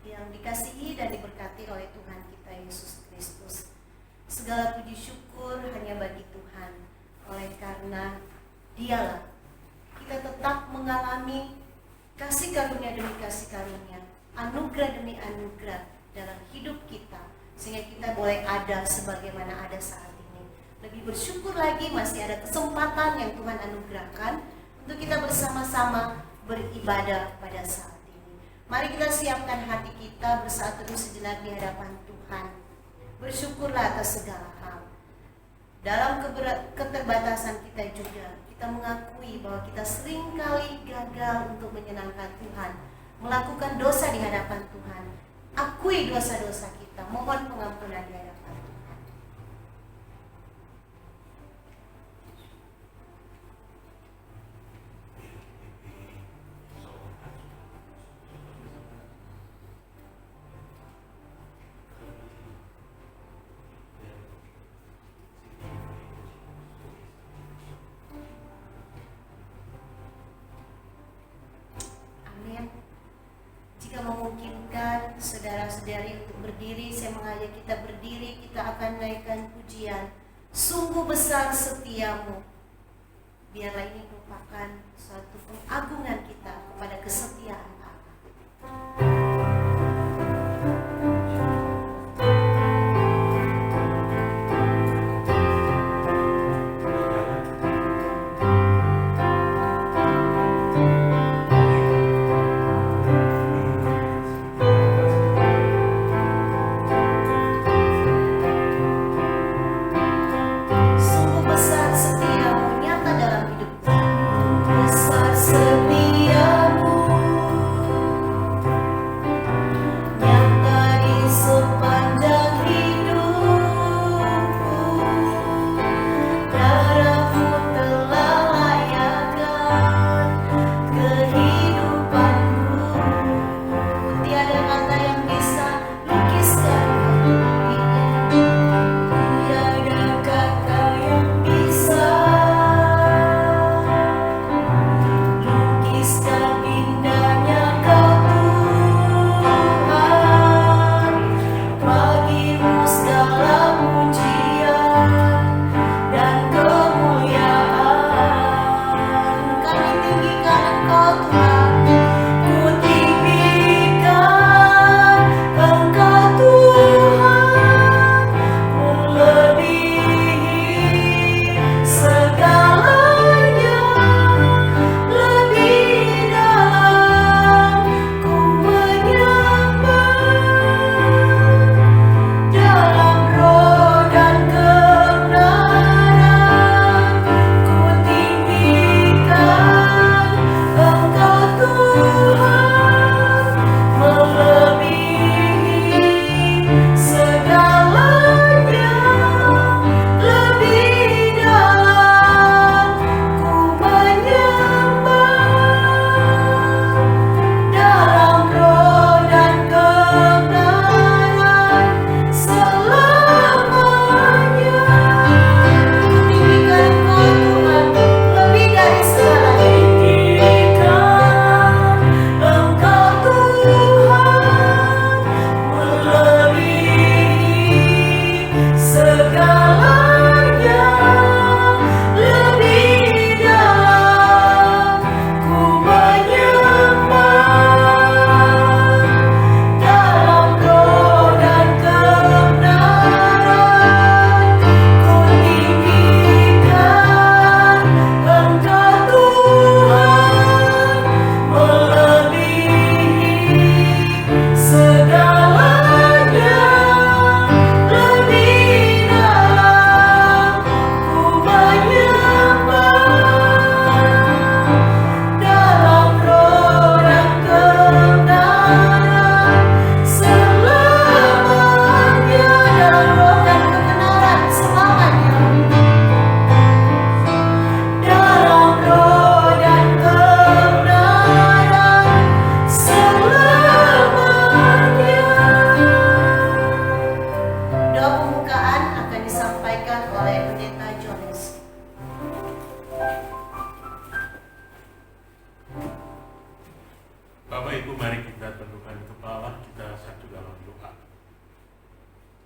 yang dikasihi dan diberkati oleh Tuhan kita Yesus Kristus. Segala puji syukur hanya bagi Tuhan. Oleh karena Dialah kita tetap mengalami kasih karunia demi kasih karunia, anugerah demi anugerah dalam hidup kita, sehingga kita boleh ada sebagaimana ada saat ini. Lebih bersyukur lagi masih ada kesempatan yang Tuhan anugerahkan untuk kita bersama-sama beribadah pada saat ini. Mari kita siapkan hati kita bersatu sejenak di hadapan Tuhan. Bersyukurlah atas segala hal. Dalam keterbatasan kita juga, kita mengakui bahwa kita seringkali gagal untuk menyenangkan Tuhan, melakukan dosa di hadapan Tuhan. Akui dosa-dosa kita, mohon pengampunan di hadapan Tuhan. Jika memungkinkan saudara-saudari untuk berdiri, saya mengajak kita berdiri. Kita akan naikkan pujian Sungguh Besar Setiamu. Biarlah ini merupakan suatu pengagungan kita kepada kesetiaan Allah. Setiamu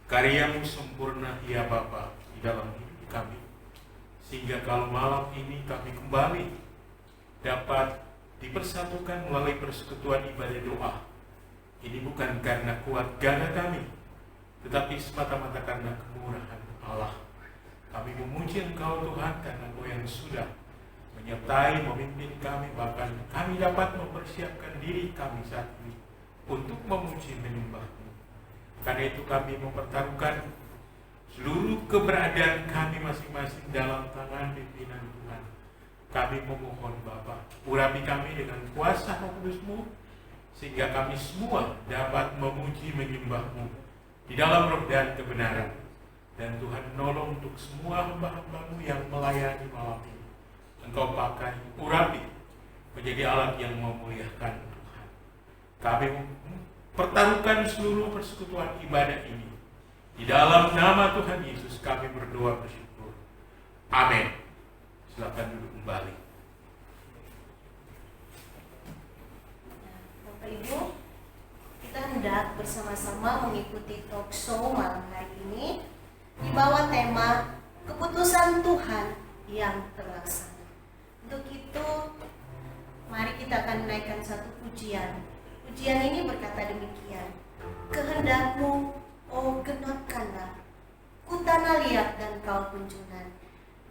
Karyamu sempurna ya Bapa di dalam hidup kami, sehingga kalau malam ini kami kembali dapat dipersatukan melalui persekutuan ibadah doa. Ini bukan karena kuat gagah kami, tetapi semata-mata karena kemurahan Allah. Kami memuji Engkau Tuhan karena Engkau yang sudah menyertai, memimpin kami, bahkan kami dapat mempersiapkan diri kami saat ini untuk memuji menyembah-Mu. Karena itu kami mempertaruhkan seluruh keberadaan kami masing-masing dalam tangan pimpinan Tuhan. Kami memohon Bapa, urapi kami dengan kuasa Roh Kudus-Mu, sehingga kami semua dapat memuji menyembah-Mu di dalam roh dan kebenaran. Dan Tuhan menolong untuk semua hamba-hamba-Mu yang melayani malam ini. Engkau pakai, urapi, menjadi alat yang memuliakan Tuhan. Kami pertaruhkan seluruh persekutuan ibadah ini. Di dalam nama Tuhan Yesus kami berdoa bersyukur. Amin. Silakan duduk kembali. Bapak Ibu, kita hendak bersama-sama mengikuti talk show malam hari ini di bawah tema keputusan Tuhan yang terlaksana. Untuk itu, mari kita akan menaikkan satu pujian. Pujian ini berkata demikian: kehendak-Mu, oh genapkanlah, ku tanah liat dan kau kunjungan.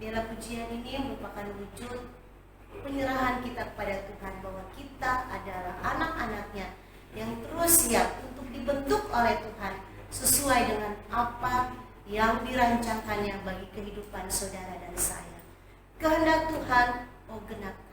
Biarlah pujian ini merupakan wujud penyerahan kita kepada Tuhan, bahwa kita adalah anak-anak-Nya yang terus siap untuk dibentuk oleh Tuhan sesuai dengan apa yang dirancangkannya bagi kehidupan saudara dan saya. Kehendak Tuhan, oh genapkanlah.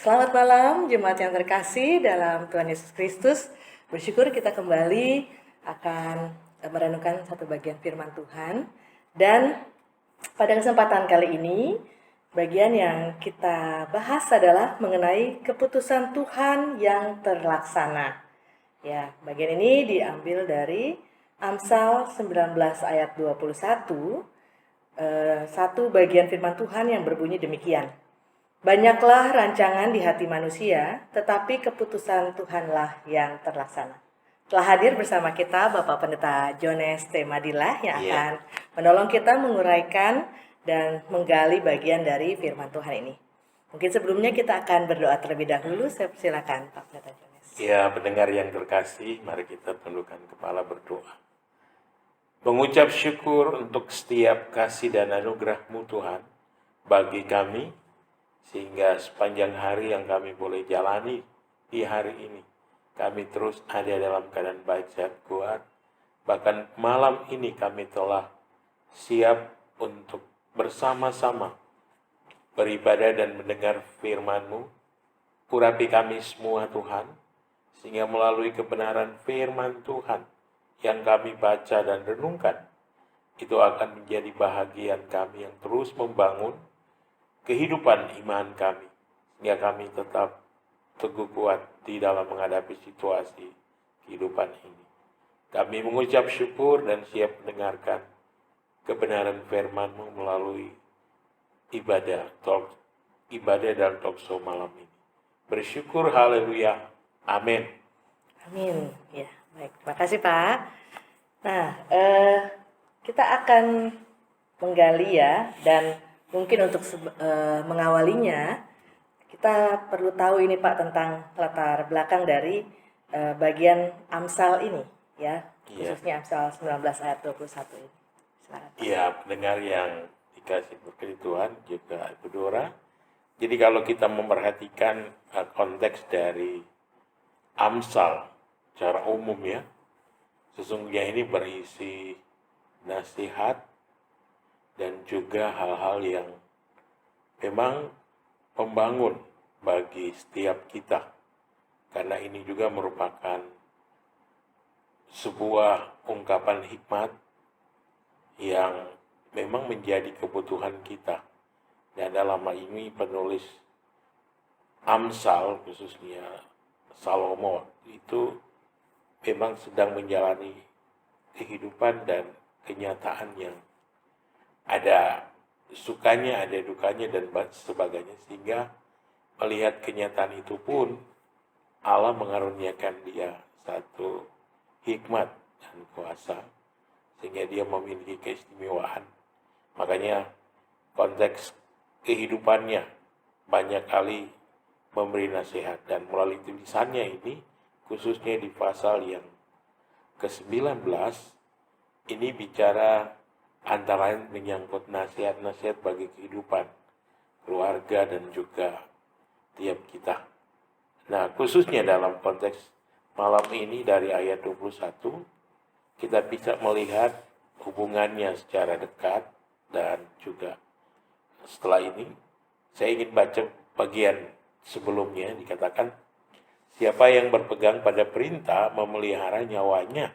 Selamat malam jemaat yang terkasih dalam Tuhan Yesus Kristus. Bersyukur kita kembali akan merenungkan satu bagian firman Tuhan. Dan pada kesempatan kali ini, bagian yang kita bahas adalah mengenai keputusan Tuhan yang terlaksana. Ya, bagian ini diambil dari Amsal 19 ayat 21, satu bagian firman Tuhan yang berbunyi demikian. Banyaklah rancangan di hati manusia, tetapi keputusan Tuhanlah yang terlaksana. Telah hadir bersama kita Bapak Pendeta Jones T. Madilah yang akan menolong kita menguraikan dan menggali bagian dari firman Tuhan ini. Mungkin sebelumnya kita akan berdoa terlebih dahulu. Saya persilakan Pak Pendeta Jones. Ya, pendengar yang terkasih, mari kita tundukkan kepala berdoa. Mengucap syukur untuk setiap kasih dan anugerah-Mu Tuhan bagi kami, sehingga sepanjang hari yang kami boleh jalani di hari ini, kami terus ada dalam keadaan baik, sehat, kuat. Bahkan malam ini kami telah siap untuk bersama-sama beribadah dan mendengar firman-Mu. Urapi kami semua Tuhan, sehingga melalui kebenaran firman Tuhan yang kami baca dan renungkan, itu akan menjadi bahagian kami yang terus membangun kehidupan iman kami, sehingga kami tetap teguh kuat di dalam menghadapi situasi kehidupan ini. Kami mengucap syukur dan siap mendengarkan kebenaran firman-Mu melalui ibadah dan talk show malam ini. Bersyukur, haleluya, amin. Amin. Ya, baik. Terima kasih Pak. Nah, kita akan menggali ya, dan mungkin untuk mengawalinya, kita perlu tahu ini Pak tentang latar belakang dari bagian Amsal ini ya, Iya. khususnya Amsal 19 ayat 21 ini. Silakan. Iya, pendengar yang dikasih berkat Tuhan juga Ibu Dora. Jadi kalau kita memperhatikan konteks dari Amsal secara umum ya, sesungguhnya ini berisi nasihat dan juga hal-hal yang memang membangun bagi setiap kita. Karena ini juga merupakan sebuah ungkapan hikmat yang memang menjadi kebutuhan kita. Dan dalam hal ini penulis Amsal, khususnya Salomo, itu memang sedang menjalani kehidupan dan kenyataan yang ada sukanya, ada dukanya, dan sebagainya. Sehingga melihat kenyataan itu pun Allah mengaruniakan dia satu hikmat dan kuasa, sehingga dia memiliki keistimewaan. Makanya konteks kehidupannya banyak kali memberi nasihat, dan melalui tulisannya ini, khususnya di pasal yang ke-19, ini bicara antara lain menyangkut nasihat-nasihat bagi kehidupan keluarga dan juga tiap kita. Nah, khususnya dalam konteks malam ini dari ayat 21, kita bisa melihat hubungannya secara dekat. Dan juga setelah ini saya ingin baca bagian sebelumnya, dikatakan, siapa yang berpegang pada perintah memelihara nyawanya,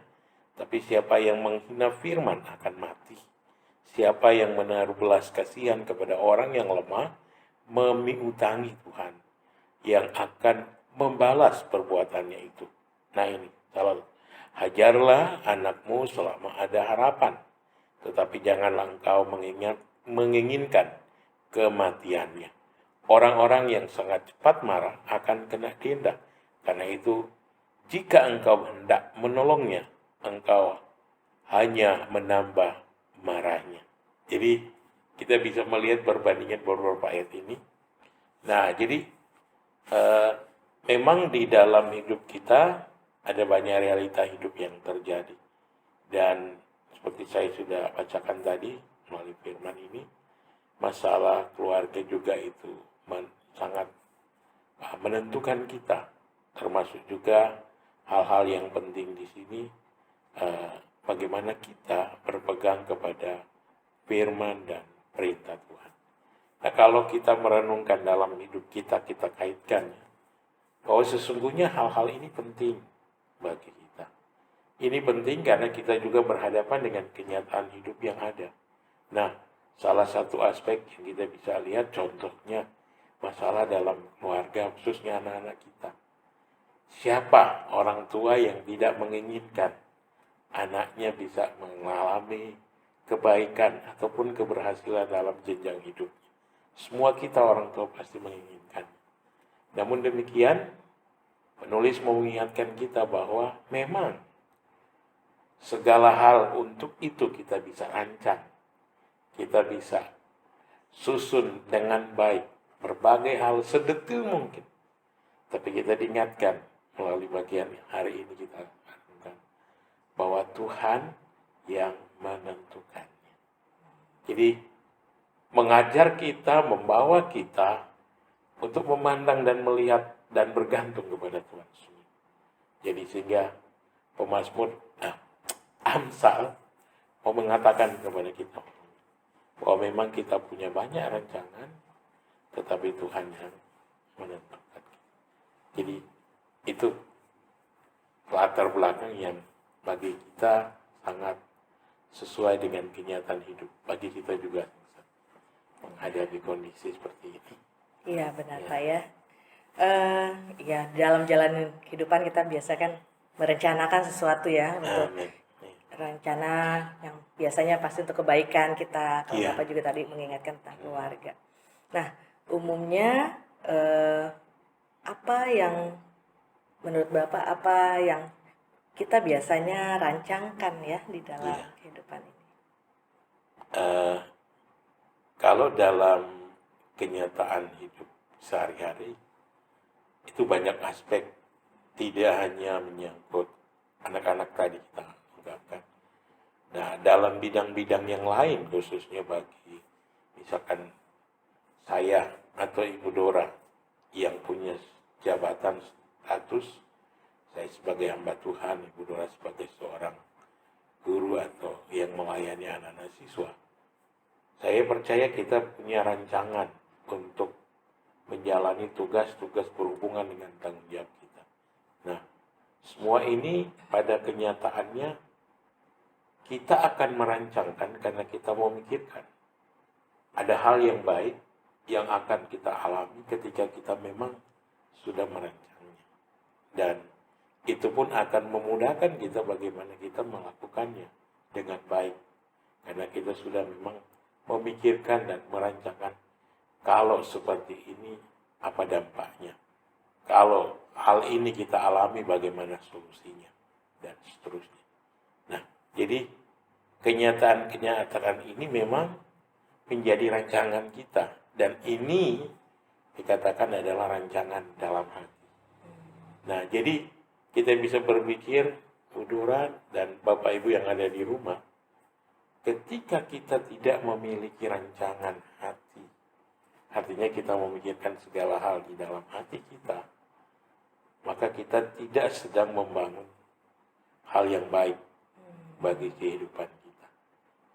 tapi siapa yang menghina firman akan mati. Siapa yang menaruh belas kasihan kepada orang yang lemah memiutangi Tuhan yang akan membalas perbuatannya itu. Nah ini, salah. Hajarlah anakmu selama ada harapan, tetapi janganlah engkau menginginkan kematiannya. Orang-orang yang sangat cepat marah akan kena denda. Karena itu, jika engkau hendak menolongnya, engkau hanya menambah marahnya. Jadi, kita bisa melihat perbandingan beberapa ayat ini. Nah, jadi memang di dalam hidup kita ada banyak realita hidup yang terjadi. Dan seperti saya sudah bacakan tadi melalui firman ini, masalah keluarga juga itu sangat menentukan kita. Termasuk juga hal-hal yang penting di sini, bagaimana kita berpegang kepada firman dan perintah Tuhan. Nah, kalau kita merenungkan dalam hidup kita, kita kaitkan bahwa sesungguhnya hal-hal ini penting bagi kita. Ini penting karena kita juga berhadapan dengan kenyataan hidup yang ada. Nah, salah satu aspek yang kita bisa lihat contohnya masalah dalam keluarga, khususnya anak-anak kita. Siapa orang tua yang tidak menginginkan anaknya bisa mengalami kebaikan ataupun keberhasilan dalam jenjang hidup? Semua kita orang tua pasti menginginkan. Namun demikian, penulis mau mengingatkan kita bahwa memang segala hal untuk itu kita bisa rancang, kita bisa susun dengan baik, berbagai hal sedetil mungkin. Tapi kita diingatkan melalui bagian hari ini kita lakukan bahwa Tuhan yang menentukannya. Jadi mengajar kita, membawa kita untuk memandang dan melihat dan bergantung kepada Tuhan. Jadi sehingga pemazmur Amsal mau mengatakan kepada kita bahwa memang kita punya banyak rancangan, tetapi Tuhan yang menentukan. Jadi itu latar belakang yang bagi kita sangat sesuai dengan kenyataan hidup. Bagi kita juga menghadapi kondisi seperti ini. Iya benar Pak ya. Ya dalam jalan kehidupan kita biasa kan merencanakan sesuatu ya untuk rencana yang biasanya pasti untuk kebaikan kita. Kalau Iya. Bapak juga tadi mengingatkan tentang keluarga. Nah, umumnya apa yang menurut Bapak apa yang kita biasanya rancangkan ya di dalam Iya. kehidupan ini? Kalau dalam kenyataan hidup sehari-hari itu banyak aspek, tidak hanya menyangkut anak-anak tadi kita ungkapkan. Nah, dalam bidang-bidang yang lain khususnya bagi misalkan saya atau Ibu Dora yang punya jabatan status, saya sebagai hamba Tuhan, Ibu Dora sebagai seorang guru atau yang melayani anak-anak siswa. Saya percaya kita punya rancangan untuk menjalani tugas-tugas berhubungan dengan tanggung jawab kita. Nah, semua ini pada kenyataannya kita akan merancangkan karena kita memikirkan. Ada hal yang baik yang akan kita alami ketika kita memang sudah merancangnya. Dan itu pun akan memudahkan kita bagaimana kita melakukannya dengan baik. Karena kita sudah memang memikirkan dan merancangkan kalau seperti ini apa dampaknya. Kalau hal ini kita alami bagaimana solusinya dan seterusnya. Nah, jadi kenyataan ini memang menjadi rancangan kita dan ini dikatakan adalah rancangan dalam hati. Nah, jadi kita bisa berpikir, Udura dan Bapak Ibu yang ada di rumah, ketika kita tidak memiliki rancangan hati, artinya kita memikirkan segala hal di dalam hati kita, maka kita tidak sedang membangun hal yang baik bagi kehidupan kita.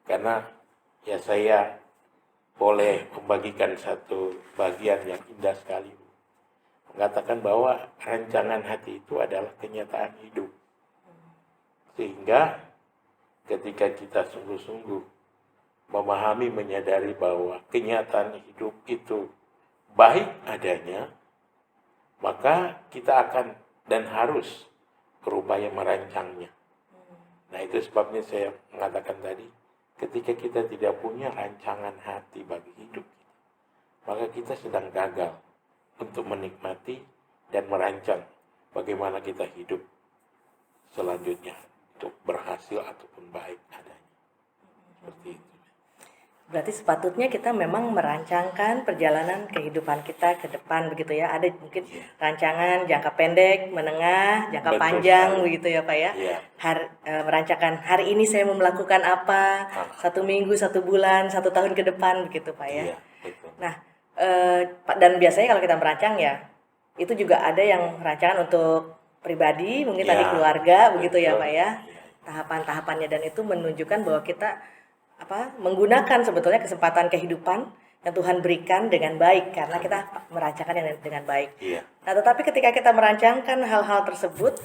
Karena ya saya boleh membagikan satu bagian yang indah sekali, mengatakan bahwa rancangan hati itu adalah kenyataan hidup. Sehingga ketika kita sungguh-sungguh memahami, menyadari bahwa kenyataan hidup itu baik adanya, maka kita akan dan harus berupaya merancangnya. Nah, itu sebabnya saya mengatakan tadi, ketika kita tidak punya rancangan hati bagi hidup kita, maka kita sedang gagal untuk menikmati dan merancang bagaimana kita hidup selanjutnya untuk berhasil ataupun baik adanya. Seperti itu. Berarti sepatutnya kita memang merancangkan perjalanan kehidupan kita ke depan begitu ya. Ada mungkin rancangan jangka pendek, menengah, jangka Betul panjang sekali. begitu ya Pak ya. Iya. Merancangkan hari ini saya mau melakukan apa, 1 minggu, 1 bulan, 1 tahun ke depan begitu Pak ya. Iya, betul. Nah, Pak, dan biasanya kalau kita merancang ya, itu juga ada yang rancangan untuk pribadi, mungkin Ya, tadi keluarga begitu ya betul. Pak ya. Tahapan-tahapannya, dan itu menunjukkan bahwa kita menggunakan sebetulnya kesempatan kehidupan yang Tuhan berikan dengan baik karena kita merancangkan dengan baik. Iya. Nah, tetapi ketika kita merancangkan hal-hal tersebut,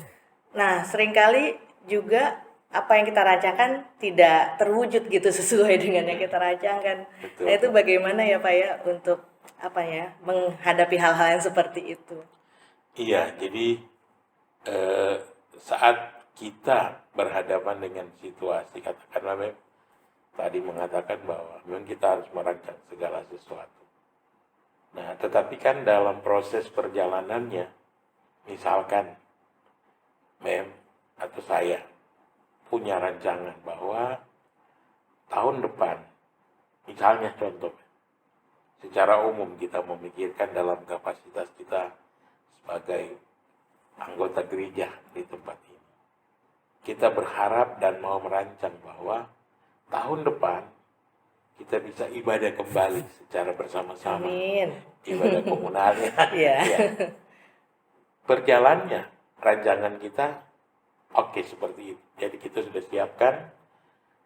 nah seringkali juga apa yang kita rancangkan tidak terwujud gitu sesuai dengan yang kita rancangkan. Betul. Nah, itu bagaimana ya Pak ya untuk menghadapi hal-hal yang seperti itu? Iya, jadi saat kita berhadapan dengan situasi, katakanlah tadi mengatakan bahwa memang kita harus merancang segala sesuatu. Nah, tetapi kan dalam proses perjalanannya, misalkan Mem atau saya punya rancangan bahwa tahun depan, misalnya contoh, secara umum kita memikirkan dalam kapasitas kita sebagai anggota gereja di tempat ini. Kita berharap dan mau merancang bahwa tahun depan kita bisa ibadah kembali secara bersama-sama. Amin. Ibadah komunalnya. Iya. Ya. Berjalannya rancangan kita oke seperti itu. Jadi kita sudah siapkan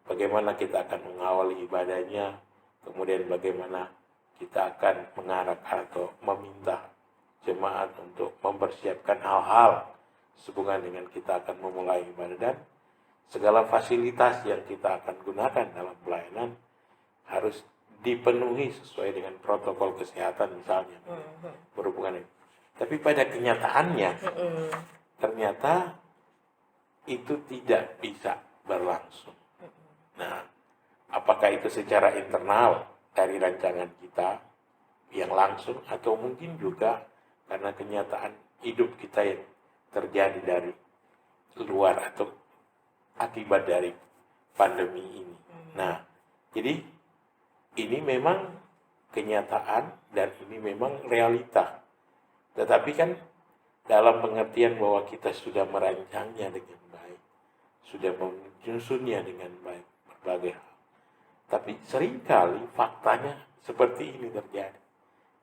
bagaimana kita akan mengawali ibadahnya, kemudian bagaimana kita akan mengarah atau meminta jemaat untuk mempersiapkan hal-hal sehubungan dengan kita akan memulai ibadah, dan segala fasilitas yang kita akan gunakan dalam pelayanan harus dipenuhi sesuai dengan protokol kesehatan misalnya berhubungan ini. Tapi pada kenyataannya ternyata itu tidak bisa berlangsung. Nah, apakah itu secara internal dari rancangan kita yang langsung, atau mungkin juga karena kenyataan hidup kita yang terjadi dari luar atau akibat dari pandemi ini. Nah, jadi ini memang kenyataan dan ini memang realita. Tetapi kan dalam pengertian bahwa kita sudah merancangnya dengan baik, sudah menyusunnya dengan baik, berbagai hal. Tapi seringkali faktanya seperti ini terjadi.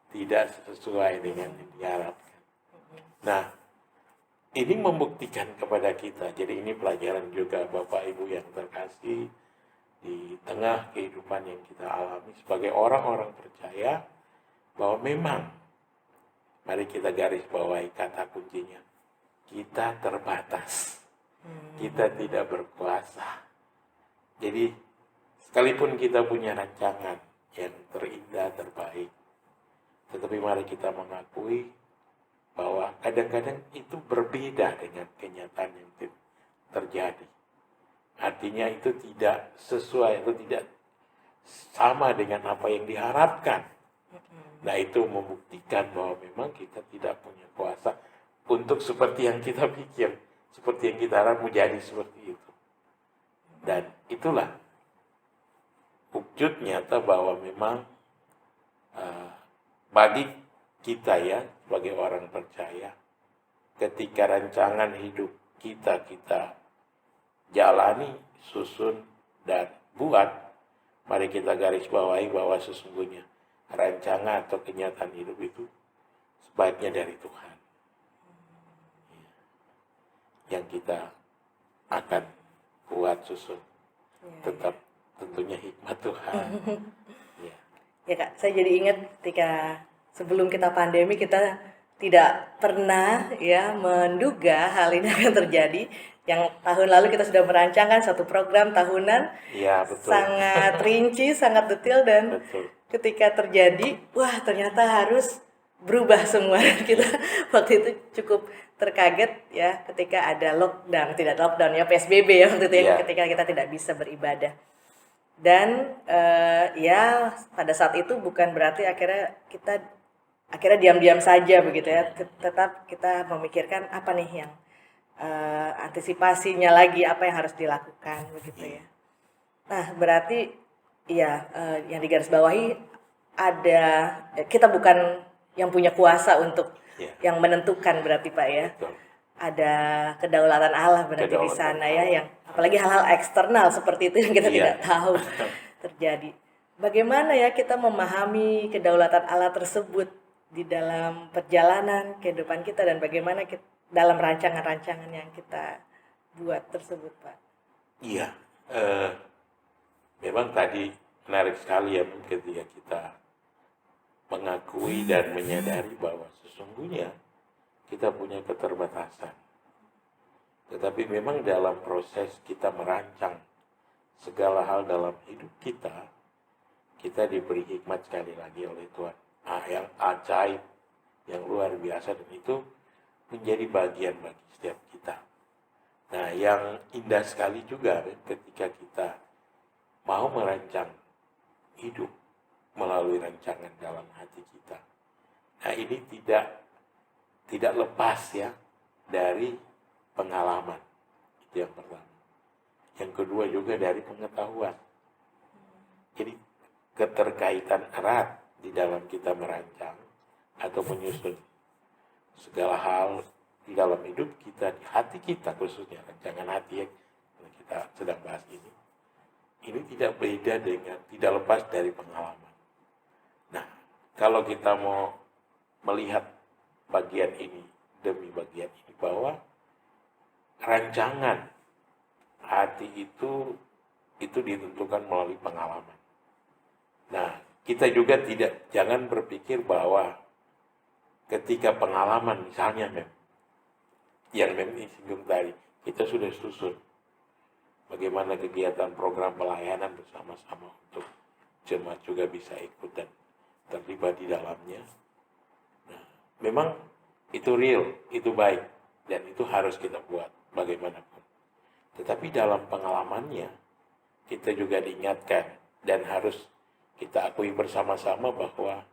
Tidak sesuai dengan yang diharapkan. Nah, ini membuktikan kepada kita. Jadi ini pelajaran juga Bapak Ibu yang terkasih di tengah kehidupan yang kita alami sebagai orang-orang percaya, bahwa memang, mari kita garis bawahi kata kuncinya, kita terbatas. Kita tidak berkuasa. Jadi sekalipun kita punya rancangan yang terindah, terbaik, tetapi mari kita mengakui bahwa kadang-kadang itu berbeda dengan kenyataan yang terjadi. Artinya itu tidak sesuai atau tidak sama dengan apa yang diharapkan. Nah, itu membuktikan bahwa memang kita tidak punya kuasa untuk seperti yang kita pikir, seperti yang kita harap menjadi seperti itu. Dan itulah wujud nyata bahwa memang bagi kita ya, sebagai orang percaya, ketika rancangan hidup kita jalani, susun, dan buat, mari kita garis bawahi bahwa sesungguhnya rancangan atau kenyataan hidup itu sebaiknya dari Tuhan. Yang kita akan buat, susun, tetap tentunya hikmat Tuhan. Ya Kak, saya jadi ingat ketika sebelum kita pandemi kita tidak pernah ya menduga hal ini akan terjadi. Yang tahun lalu kita sudah merancangkan satu program tahunan, Ya, betul. sangat rinci, sangat detail, dan Betul. ketika terjadi, wah ternyata harus berubah semua. Kita waktu itu cukup terkaget ya ketika ada lockdown, tidak lockdown ya, PSBB ya waktu itu ya, ketika kita tidak bisa beribadah. Dan ya pada saat itu bukan berarti akhirnya diam-diam saja begitu ya, tetap kita memikirkan apa nih yang antisipasinya lagi, apa yang harus dilakukan begitu ya. Nah, berarti ya yang digarisbawahi ada kita bukan yang punya kuasa untuk yang menentukan berarti Pak ya. Betul. Ada kedaulatan Allah berarti di sana ya, yang apalagi hal-hal eksternal seperti itu yang kita tidak tahu terjadi. Bagaimana ya kita memahami kedaulatan Allah tersebut di dalam perjalanan kehidupan kita, dan bagaimana kita, dalam rancangan-rancangan yang kita buat tersebut, Pak? Iya, memang tadi menarik sekali ya ketika kita mengakui dan menyadari bahwa sesungguhnya kita punya keterbatasan. Tetapi memang dalam proses kita merancang segala hal dalam hidup kita, kita diberi hikmat sekali lagi oleh Tuhan. Yang ajaib, yang luar biasa, dan itu menjadi bagian bagi setiap kita. Nah, yang indah sekali juga ketika kita mau merancang hidup melalui rancangan dalam hati kita. Nah, ini tidak lepas ya dari pengalaman. Itu yang pertama. Yang kedua juga dari pengetahuan. Jadi keterkaitan erat di dalam kita merancang atau menyusun segala hal di dalam hidup kita, di hati kita khususnya, rancangan hati yang kita sedang bahas ini tidak beda dengan, tidak lepas dari pengalaman. Nah, kalau kita mau melihat bagian ini demi bagian ini, bahwa rancangan hati itu ditentukan melalui pengalaman. Nah, kita juga jangan berpikir bahwa ketika pengalaman misalnya yang disinggung tadi, kita sudah susun bagaimana kegiatan program pelayanan bersama-sama untuk jemaat juga bisa ikut dan terlibat di dalamnya. Nah, memang itu real, itu baik, dan itu harus kita buat bagaimanapun. Tetapi dalam pengalamannya, kita juga diingatkan dan harus kita akui bersama-sama bahwa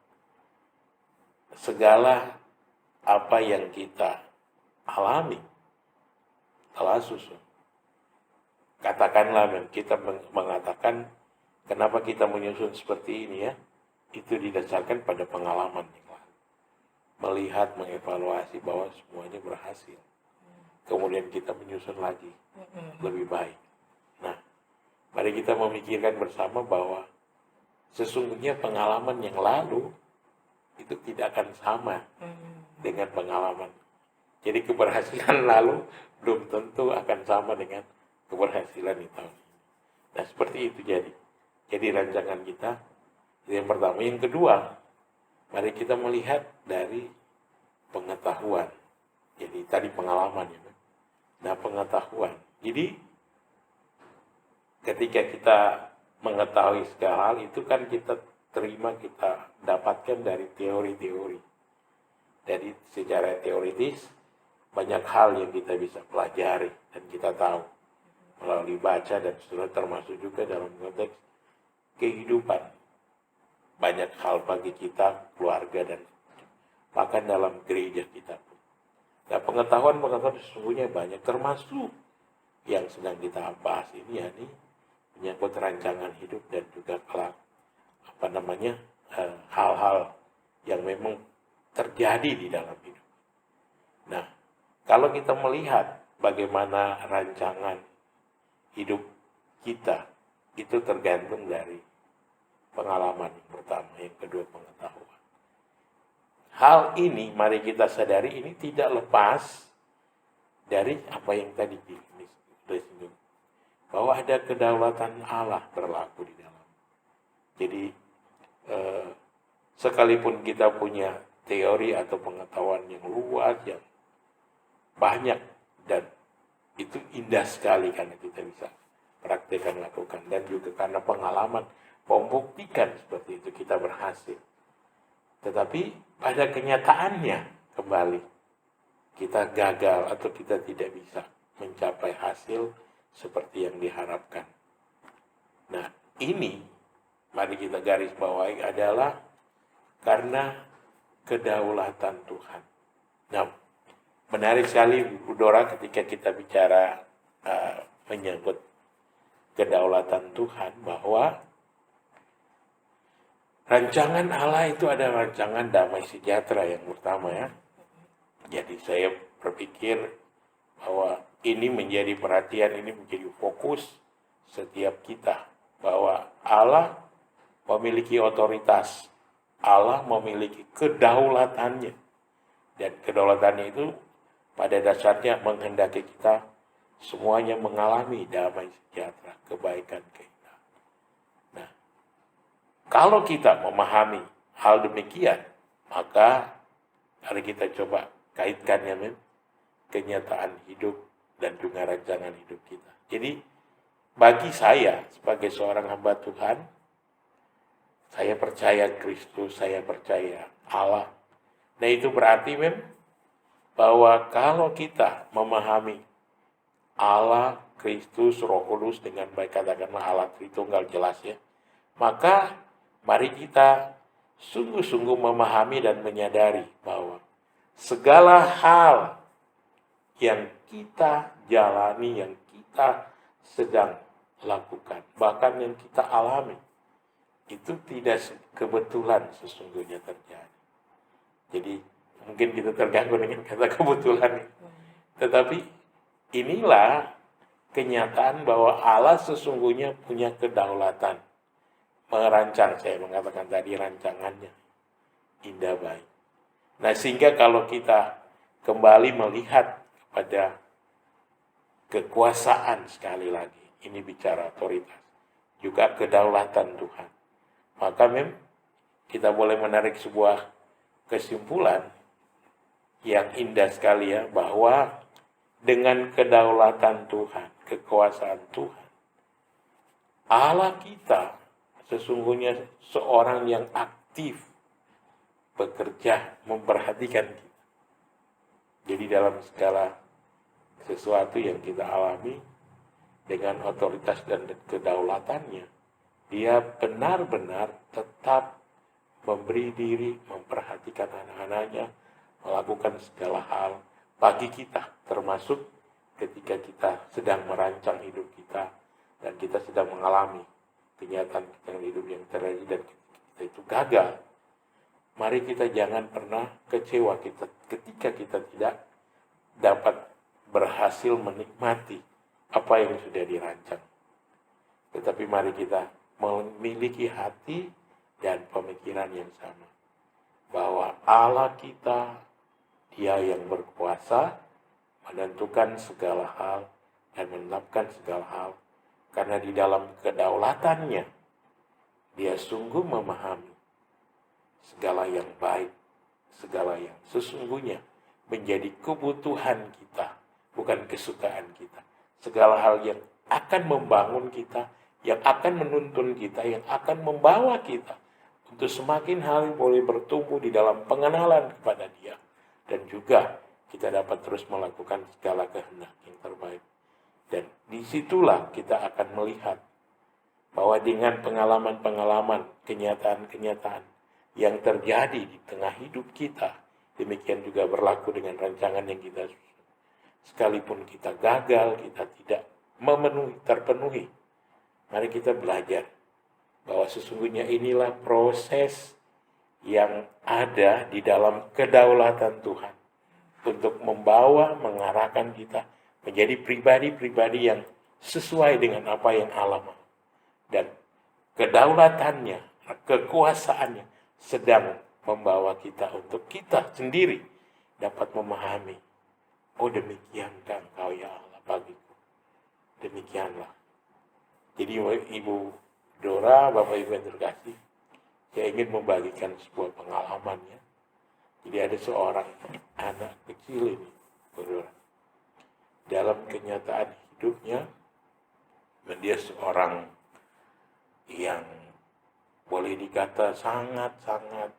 segala apa yang kita alami telah susun. Katakanlah kita mengatakan kenapa kita menyusun seperti ini ya, itu didasarkan pada pengalaman yang lalu. Melihat, mengevaluasi bahwa semuanya berhasil. Kemudian kita menyusun lagi lebih baik. Nah, mari kita memikirkan bersama bahwa sesungguhnya pengalaman yang lalu itu tidak akan sama dengan pengalaman. Jadi keberhasilan lalu belum tentu akan sama dengan keberhasilan di tahun ini. Nah, seperti itu jadi rancangan kita. Yang pertama. Yang kedua, mari kita melihat dari pengetahuan. Jadi tadi pengalaman ya. Nah, pengetahuan. Jadi ketika kita mengetahui segala hal itu kan kita terima, kita dapatkan dari teori-teori. Jadi secara teoritis banyak hal yang kita bisa pelajari dan kita tahu melalui baca dan seterusnya, termasuk juga dalam konteks kehidupan. Banyak hal bagi kita, keluarga, dan bahkan dalam gereja kita pun. Nah, pengetahuan sesungguhnya banyak, termasuk yang sedang kita bahas ini, yakni menyangkut rancangan hidup dan juga hal-hal yang memang terjadi di dalam hidup. Nah, kalau kita melihat bagaimana rancangan hidup kita, itu tergantung dari pengalaman yang pertama, yang kedua pengetahuan. Hal ini mari kita sadari ini tidak lepas dari apa yang tadi disinggung, bahwa ada kedaulatan Allah berlaku di dalam. Jadi sekalipun kita punya teori atau pengetahuan yang luas, yang banyak, dan itu indah sekali karena kita bisa praktekkan, lakukan, dan juga karena pengalaman membuktikan seperti itu kita berhasil. Tetapi pada kenyataannya kembali kita gagal atau kita tidak bisa mencapai hasil seperti yang diharapkan. Nah, ini mari kita garis bawahi adalah karena kedaulatan Tuhan. Nah, menarik sekali Bu Dora ketika kita bicara menyangkut kedaulatan Tuhan, bahwa rancangan Allah itu ada rancangan damai sejahtera yang pertama ya. Jadi saya berpikir bahwa ini menjadi perhatian, ini menjadi fokus setiap kita, bahwa Allah memiliki otoritas, Allah memiliki kedaulatannya, dan kedaulatannya itu pada dasarnya menghendaki kita semuanya mengalami damai sejahtera, kebaikan, keindahan. Nah, kalau kita memahami hal demikian, maka mari kita coba kaitkannya dengan kenyataan hidup dan juga rancangan hidup kita. Jadi bagi saya sebagai seorang hamba Tuhan, saya percaya Kristus, saya percaya Allah. Nah, itu berarti bahwa kalau kita memahami Allah, Kristus, Roh Kudus dengan baik, katakanlah Allah Tritunggal jelas ya, maka mari kita sungguh-sungguh memahami dan menyadari bahwa segala hal yang kita jalani, yang kita sedang lakukan, bahkan yang kita alami, itu tidak kebetulan sesungguhnya terjadi. Jadi mungkin kita terganggu dengan kata kebetulan, tetapi inilah kenyataan bahwa Allah sesungguhnya punya kedaulatan merancang. Saya mengatakan tadi rancangannya indah baik. Nah, sehingga kalau kita kembali melihat pada kekuasaan, sekali lagi ini bicara otoritas, juga kedaulatan Tuhan, maka kita boleh menarik sebuah kesimpulan yang indah sekali ya, bahwa dengan kedaulatan Tuhan, kekuasaan Tuhan, Allah kita sesungguhnya seorang yang aktif bekerja, memperhatikan kita. Jadi dalam segala sesuatu yang kita alami, dengan otoritas dan kedaulatannya, dia benar-benar tetap memberi diri, memperhatikan anak-anaknya, melakukan segala hal bagi kita, termasuk ketika kita sedang merancang hidup kita dan kita sedang mengalami kenyataan hidup yang terjadi dan kita itu gagal. Mari kita jangan pernah kecewa ketika kita tidak dapat berhasil menikmati apa yang sudah dirancang. Tetapi mari kita memiliki hati dan pemikiran yang sama. Bahwa Allah kita, Dia yang berkuasa, menentukan segala hal dan menetapkan segala hal. Karena di dalam kedaulatannya, Dia sungguh memahami segala yang baik, segala yang sesungguhnya menjadi kebutuhan kita, bukan kesukaan kita. Segala hal yang akan membangun kita, yang akan menuntun kita, yang akan membawa kita untuk semakin hari boleh bertumbuh di dalam pengenalan kepada Dia. Dan juga kita dapat terus melakukan segala kehendak yang terbaik. Dan disitulah kita akan melihat bahwa dengan pengalaman-pengalaman, kenyataan-kenyataan yang terjadi di tengah hidup kita, demikian juga berlaku dengan rancangan yang kita susun. Sekalipun kita gagal, kita tidak terpenuhi, mari kita belajar bahwa sesungguhnya inilah proses yang ada di dalam kedaulatan Tuhan untuk membawa, mengarahkan kita menjadi pribadi-pribadi yang sesuai dengan apa yang Allah mau. Dan kedaulatannya, kekuasaannya sedang membawa kita untuk kita sendiri dapat memahami, oh demikiankah Engkau ya Allah bagiku. Demikianlah. Jadi Ibu Dora, Bapak Ibu yang terkasih, saya ingin membagikan sebuah pengalaman ya. Jadi ada seorang anak kecil ini, Bu Dora. Dalam kenyataan hidupnya, dia seorang yang boleh dikata sangat-sangat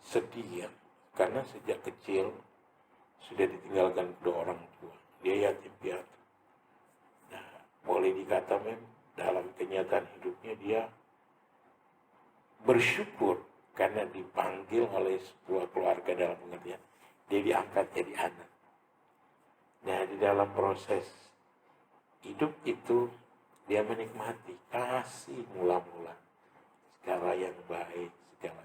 sedih ya. Karena sejak kecil sudah ditinggalkan kedua orang tua. Dia yatim piatu. Nah, boleh dikata dalam kenyataan hidupnya dia bersyukur karena dipanggil oleh sebuah keluarga dalam pengertian dia diangkat jadi anak. Nah, di dalam proses hidup itu dia menikmati kasih mula-mula segala yang baik, segala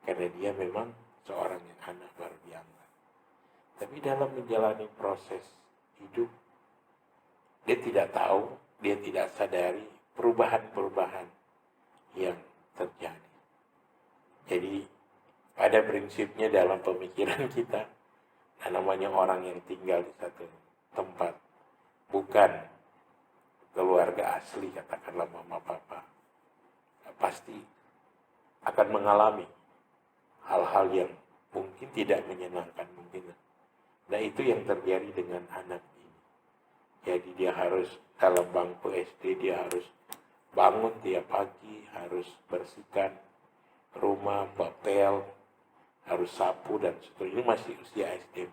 karena dia memang seorang yang anak baru diangkat. Tapi dalam menjalani proses hidup dia tidak tahu, dia tidak sadari perubahan-perubahan yang terjadi. Jadi pada prinsipnya dalam pemikiran kita, namanya orang yang tinggal di satu tempat, bukan keluarga asli, katakanlah mama papa, pasti akan mengalami hal-hal yang mungkin tidak menyenangkan mungkin. Nah itu yang terjadi dengan anak ini. Jadi dia harus dalam bangku SD, dia harus bangun tiap pagi, harus bersihkan rumah, bapel, harus sapu dan seterusnya. Ini masih usia SD.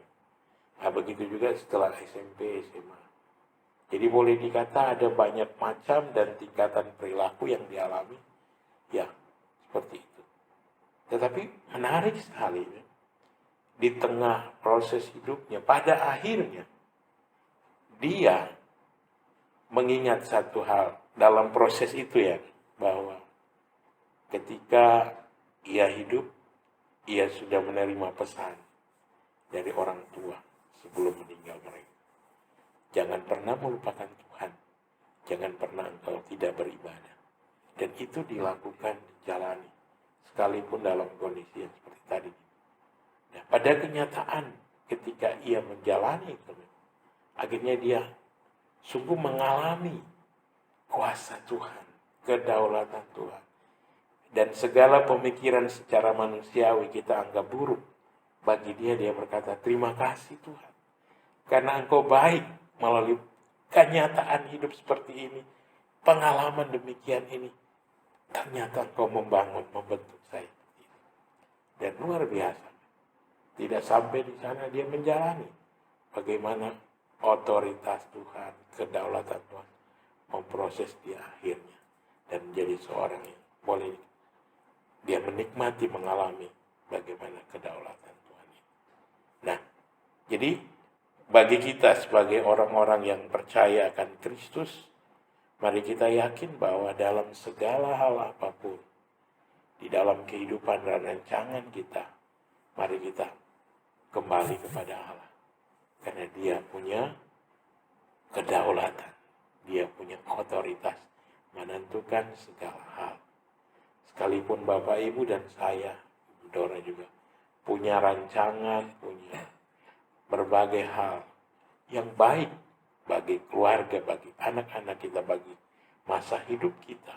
Nah begitu juga setelah SMP, SMA. Jadi boleh dikata ada banyak macam dan tingkatan perilaku yang dialami. Ya, seperti itu. Tetapi menarik sekali ya. Di tengah proses hidupnya, pada akhirnya dia mengingat satu hal dalam proses itu ya, bahwa ketika ia hidup, ia sudah menerima pesan dari orang tua sebelum meninggal mereka. Jangan pernah melupakan Tuhan. Jangan pernah engkau tidak beribadah. Dan itu dilakukan, dijalani. Sekalipun dalam kondisi yang seperti tadi. Nah, pada kenyataan ketika ia menjalani itu, akhirnya dia sungguh mengalami kuasa Tuhan, kedaulatan Tuhan. Dan segala pemikiran secara manusiawi kita anggap buruk. Bagi dia berkata, terima kasih Tuhan. Karena engkau baik melalui kenyataan hidup seperti ini. Pengalaman demikian ini. Ternyata engkau membangun, membentuk saya. Dan luar biasa. Tidak sampai di sana dia menjalani. Bagaimana otoritas Tuhan, kedaulatan Tuhan memproses di akhirnya dan menjadi seorang yang boleh dia menikmati, mengalami bagaimana kedaulatan Tuhan itu. Nah, jadi bagi kita sebagai orang-orang yang percaya akan Kristus, mari kita yakin bahwa dalam segala hal apapun, di dalam kehidupan dan rancangan kita, mari kita kembali kepada Allah. Karena dia punya kedaulatan, dia punya otoritas menentukan segala hal. Sekalipun Bapak, Ibu, dan saya, Dora juga, punya rancangan, punya berbagai hal yang baik bagi keluarga, bagi anak-anak kita, bagi masa hidup kita.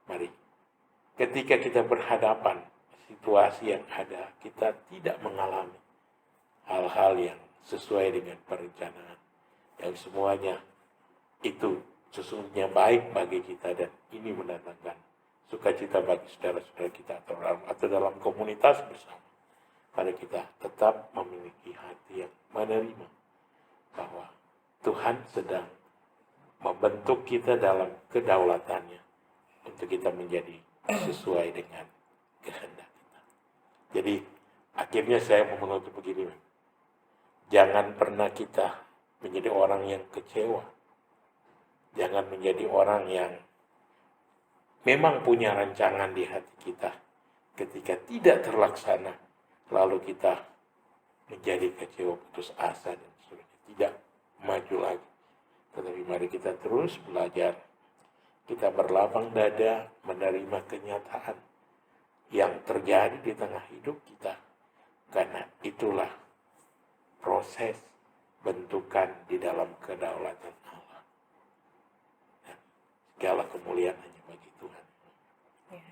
Mari, ketika kita berhadapan situasi yang ada, kita tidak mengalami hal-hal yang sesuai dengan perencanaan, yang semuanya itu sesungguhnya baik bagi kita, dan ini mendatangkan sukacita bagi saudara-saudara kita atau dalam komunitas bersama. Mari kita tetap memiliki hati yang menerima bahwa Tuhan sedang membentuk kita dalam kedaulatannya untuk kita menjadi sesuai dengan kehendak kita. Jadi akhirnya saya mau menutup begini, jangan pernah kita menjadi orang yang kecewa. Jangan menjadi orang yang memang punya rancangan di hati kita, ketika tidak terlaksana, lalu kita menjadi kecewa, putus asa, dan seterusnya. Tidak maju lagi. Tetapi mari kita terus belajar. Kita berlapang dada menerima kenyataan yang terjadi di tengah hidup kita. Karena itulah proses bentukan di dalam kedaulatan Allah. Dan segala kemuliaan hanya bagi Tuhan. Ya,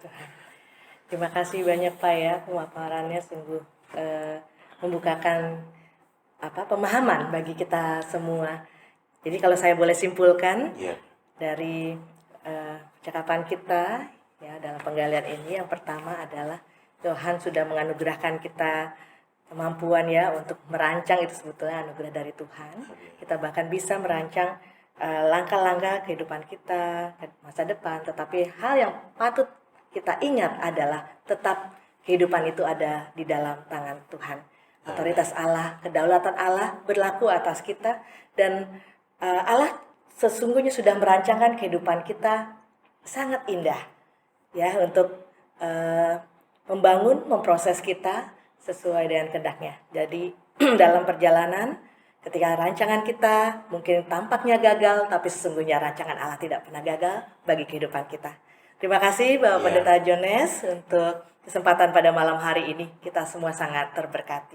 Tuhan. Terima kasih banyak Pak ya, pemaparannya sungguh membukakan pemahaman bagi kita semua. Jadi kalau saya boleh simpulkan dari percakapan kita ya dalam penggalian ini, yang pertama adalah Tuhan sudah menganugerahkan kita kemampuan ya untuk merancang, itu sebetulnya anugerah dari Tuhan. Kita bahkan bisa merancang langkah-langkah kehidupan kita masa depan, tetapi hal yang patut kita ingat adalah tetap kehidupan itu ada di dalam tangan Tuhan. Otoritas Allah, kedaulatan Allah berlaku atas kita, dan Allah sesungguhnya sudah merancangkan kehidupan kita sangat indah ya untuk membangun, memproses kita sesuai dengan kehendaknya. Jadi dalam perjalanan ketika rancangan kita mungkin tampaknya gagal, tapi sesungguhnya rancangan Allah tidak pernah gagal bagi kehidupan kita. Terima kasih Bapak Pendeta Jones untuk kesempatan pada malam hari ini. Kita semua sangat terberkati.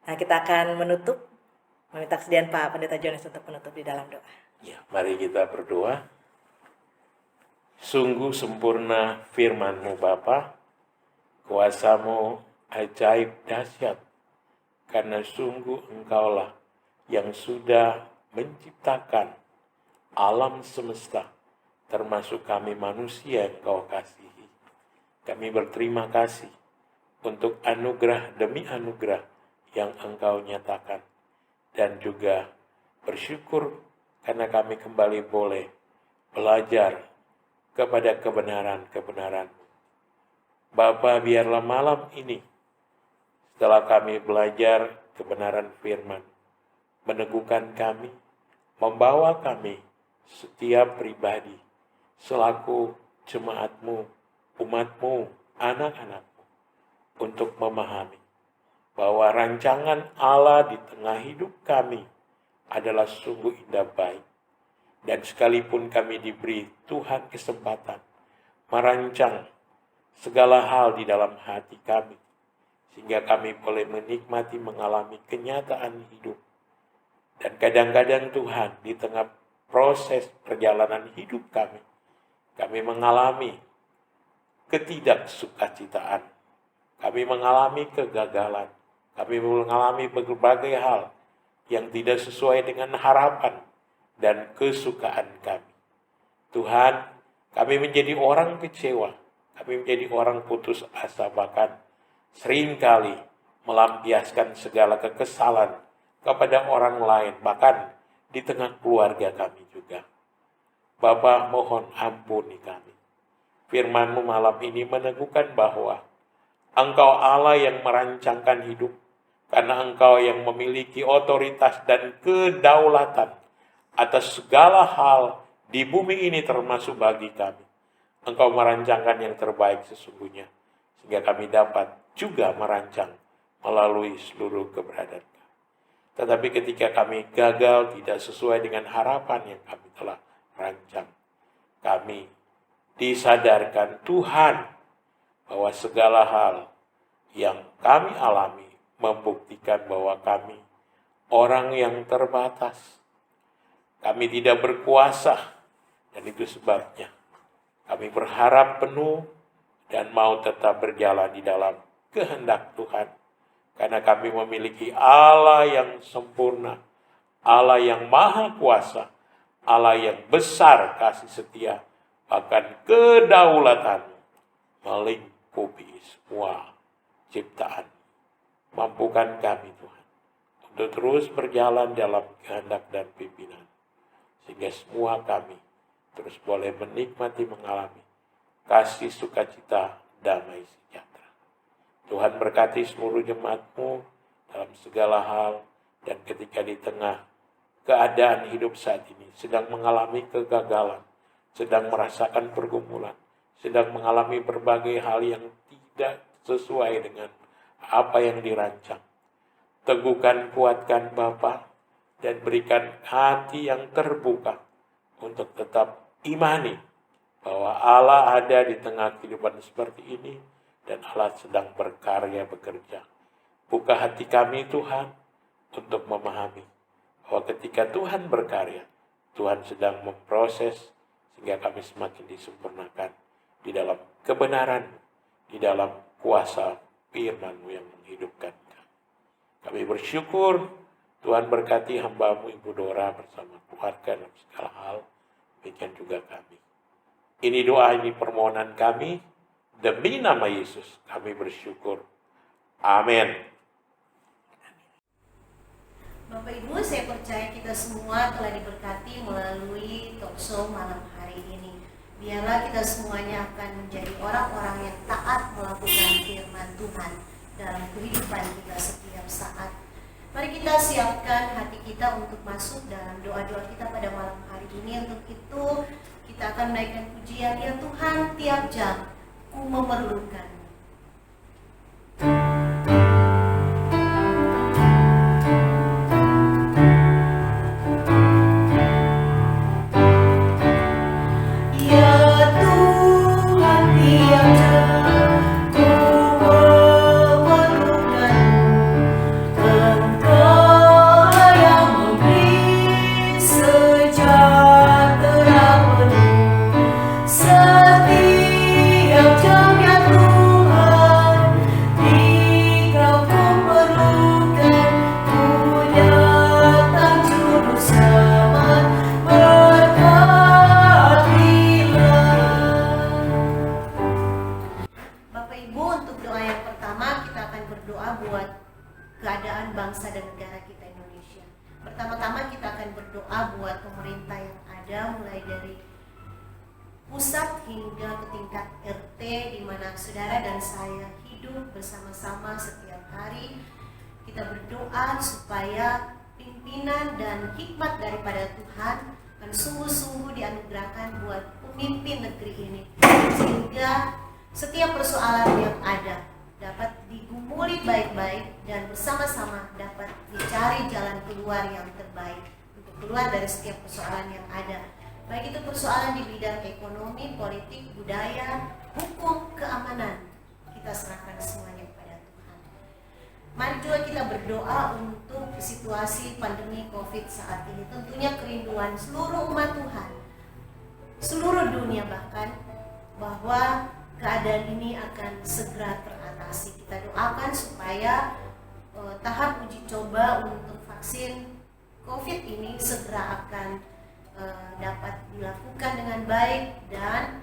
Nah, kita akan meminta kesediaan Pak Pendeta Jones untuk menutup di dalam doa. Ya, mari kita berdoa. Sungguh sempurna firman-Mu Bapa, kuasa-Mu ajaib dahsyat, karena sungguh Engkaulah yang sudah menciptakan alam semesta, termasuk kami manusia yang Kau kasihi. Kami berterima kasih untuk anugerah demi anugerah yang Engkau nyatakan, dan juga bersyukur karena kami kembali boleh belajar kepada kebenaran-kebenaran. Bapa, biarlah malam ini setelah kami belajar kebenaran firman, meneguhkan kami, membawa kami setiap pribadi selaku jemaat-Mu, umat-Mu, anak-anak-Mu, untuk memahami bahwa rancangan Allah di tengah hidup kami adalah sungguh indah baik. Dan sekalipun kami diberi Tuhan kesempatan merancang segala hal di dalam hati kami, sehingga kami boleh menikmati, mengalami kenyataan hidup. Dan kadang-kadang Tuhan, di tengah proses perjalanan hidup kami mengalami ketidaksukacitaan, kami mengalami kegagalan, kami mengalami berbagai hal yang tidak sesuai dengan harapan dan kesukaan kami. Tuhan, kami menjadi orang kecewa, kami menjadi orang putus asa, bahkan seringkali melampiaskan segala kekesalan kepada orang lain, bahkan di tengah keluarga kami juga. Bapa, mohon ampuni kami. Firman-Mu malam ini meneguhkan bahwa Engkau Allah yang merancangkan hidup, karena Engkau yang memiliki otoritas dan kedaulatan atas segala hal di bumi ini termasuk bagi kami. Engkau merancangkan yang terbaik sesungguhnya, sehingga kami dapat juga merancang melalui seluruh keberadaan kami. Tetapi ketika kami gagal tidak sesuai dengan harapan yang kami telah rancang, kami disadarkan Tuhan bahwa segala hal yang kami alami membuktikan bahwa kami orang yang terbatas. Kami tidak berkuasa, dan itu sebabnya kami berharap penuh dan mau tetap berjalan di dalam kehendak Tuhan. Karena kami memiliki Allah yang sempurna, Allah yang maha kuasa, Allah yang besar kasih setia, bahkan kedaulatan melingkupi semua ciptaan. Mampukan kami Tuhan untuk terus berjalan dalam kehendak dan pimpinan, sehingga semua kami terus boleh menikmati mengalami kasih sukacita damai sejahtera. Tuhan berkati seluruh jemaat-Mu dalam segala hal, dan ketika di tengah keadaan hidup saat ini sedang mengalami kegagalan, sedang merasakan pergumulan, sedang mengalami berbagai hal yang tidak sesuai dengan apa yang dirancang. Teguhkan, kuatkan Bapa, dan berikan hati yang terbuka untuk tetap imani bahwa Allah ada di tengah kehidupan seperti ini, dan Allah sedang berkarya bekerja. Buka hati kami Tuhan untuk memahami bahwa ketika Tuhan berkarya, Tuhan sedang memproses sehingga kami semakin disempurnakan di dalam kebenaran, di dalam kuasa firman-Mu yang menghidupkan kami. Kami bersyukur Tuhan berkati hamba-Mu Ibu Dora bersama keluarga dalam segala hal, demikian juga kami. Ini doa, ini permohonan kami, demi nama Yesus kami bersyukur. Amin. Bapak Ibu, saya percaya kita semua telah diberkati melalui talkshow malam hari ini. Biarlah kita semuanya akan menjadi orang-orang yang taat melakukan firman Tuhan dalam kehidupan kita setiap saat. Mari kita siapkan hati kita untuk masuk dalam doa-doa kita pada malam hari ini. Untuk itu kita akan menaikkan pujian, ya Tuhan, tiap jam ku memerlukan. Keadaan bangsa dan negara kita Indonesia. Pertama-tama kita akan berdoa buat pemerintah yang ada, mulai dari pusat hingga ke tingkat RT, di mana saudara dan saya hidup bersama-sama setiap hari. Kita berdoa supaya pimpinan dan hikmat daripada Tuhan akan sungguh-sungguh dianugerahkan buat pemimpin negeri ini, sehingga setiap persoalan yang ada dapat digumuli baik-baik dan bersama-sama dapat dicari jalan keluar yang terbaik untuk keluar dari setiap persoalan yang ada. Baik itu persoalan di bidang ekonomi, politik, budaya, hukum, keamanan, kita serahkan semuanya kepada Tuhan. Mari juga kita berdoa untuk situasi pandemi COVID saat ini. Tentunya kerinduan seluruh umat Tuhan, seluruh dunia bahkan, bahwa keadaan ini akan segera teratasi. Kita doakan supaya tahap uji coba untuk vaksin COVID ini segera akan dapat dilakukan dengan baik, dan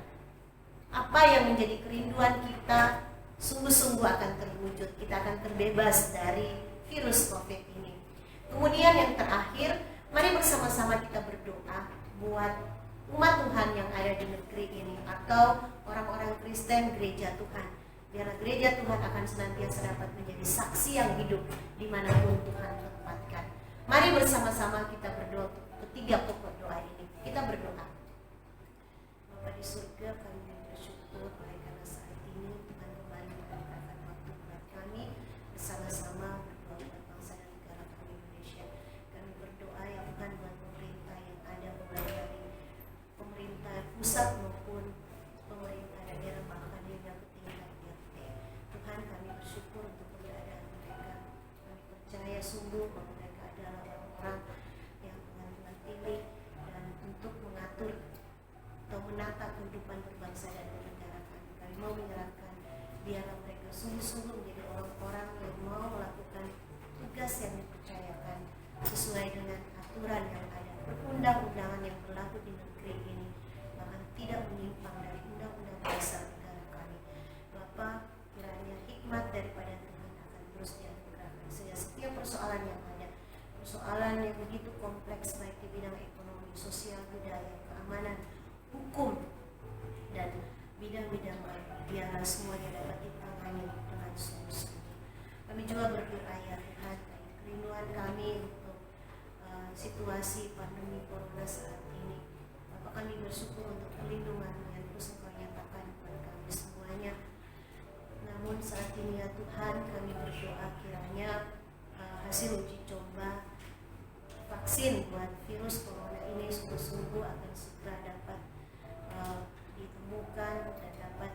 apa yang menjadi kerinduan kita sungguh-sungguh akan terwujud. Kita akan terbebas dari virus COVID ini. Kemudian yang terakhir, mari bersama-sama kita berdoa buat umat Tuhan yang ada di negeri ini, atau orang-orang Kristen gereja Tuhan. Biarlah gereja Tuhan akan senantiasa dapat menjadi saksi yang hidup dimanapun Tuhan tempatkan. Mari bersama-sama kita berdoa untuk ketiga pokok doa ini. Kita berdoa. Bapa di surga, kami bersyukur oleh karena saat ini Tuhan kembali memberikan waktu buat kami bersama-sama berdoa buat bangsa dan negara kami Indonesia. Kami berdoa ya Tuhan buat pemerintah yang ada, mulai dari pemerintah pusat maupun pemerintah daerah, bahkan hingga ke tingkat RT. Tuhan, kami bersyukur untuk keberadaan mereka. Kami percaya sungguh bahwa mereka adalah orang-orang yang Tuhan pilih dan untuk mengatur atau menata kehidupan berbangsa dan bernegara kami. Kami mau menyerahkan biarlah mereka sungguh-sungguh menjadi orang-orang yang mau melakukan tugas yang dipercayakan sesuai dengan aturan yang ada, perundang-undangan yang berlaku di negeri ini, bahkan tidak menyimpang dari undang-undang dasar negara kami. Bapa, kiranya hikmat daripada Tuhan akan terus dianugerahkan sehingga setiap persoalan yang ada, persoalan yang begitu kompleks baik di bidang ekonomi, sosial, budaya, keamanan, hukum, dan bidang-bidang lain, biarlah semuanya dapat ditangani dengan sungguh-sungguh. Kami juga berdoa ya Tuhan, kerinduan kami untuk situasi pandemi corona saat ini. Bapak, kami bersyukur untuk perlindungan yang terus Engkau nyatakan kepada kami semuanya. Namun saat ini ya Tuhan, kami berdoa kiranya hasil uji coba vaksin buat virus corona ini sungguh-sungguh akan segera dapat ditemukan dan dapat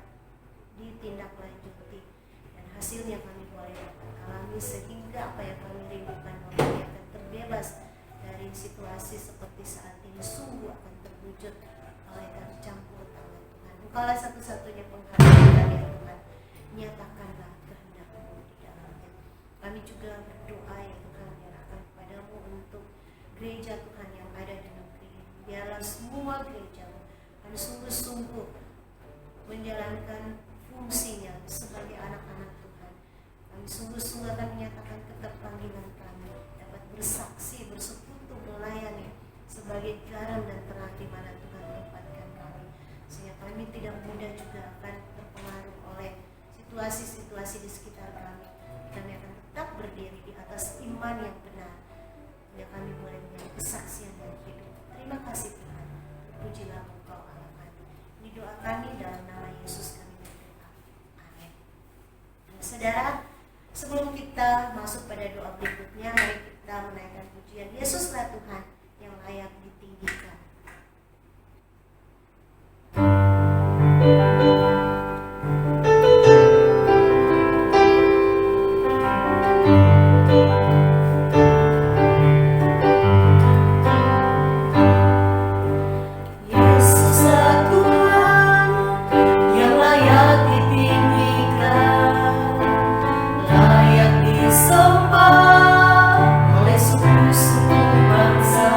ditindaklanjuti, dan hasilnya kami boleh dapat alami sehingga apa yang kami rindukan kami akan terbebas dari situasi seperti saat ini sungguh akan terwujud oleh karena campur tangan Tuhan. Engkaulah satu-satunya penghasil ya Tuhan, nyatakanlah kehendak-Mu di dalamnya. Kami juga berdoa ya Tuhan, menyerahkan kepadamu untuk gereja Tuhan yang ada di negeri ini. Biarlah semua gereja-Mu akan sungguh-sungguh menjalankan fungsinya sebagai anak-anak Tuhan. Kami sungguh-sungguh akan menyatakan keterpanggilan kami dapat bersaksi, bersekutu, melayani sebagai garam dan terang di mana Tuhan tempatkan kami, sehingga kami tidak mudah juga akan terpengaruh oleh situasi-situasi di sekitar kami. Kami akan tetap berdiri di atas iman yang benar, sehingga kami boleh menjadi kesaksian yang hidup. Terima kasih Tuhan, pujilah Engkau Allah kami. Ini doa kami dalam nama Yesus kami berdoa. Amin. Saudara, sebelum kita masuk pada doa berikutnya, mari kita menaikkan pujian Yesuslah Tuhan yang layak ditinggikan. Disembah oleh suku-suku bangsa.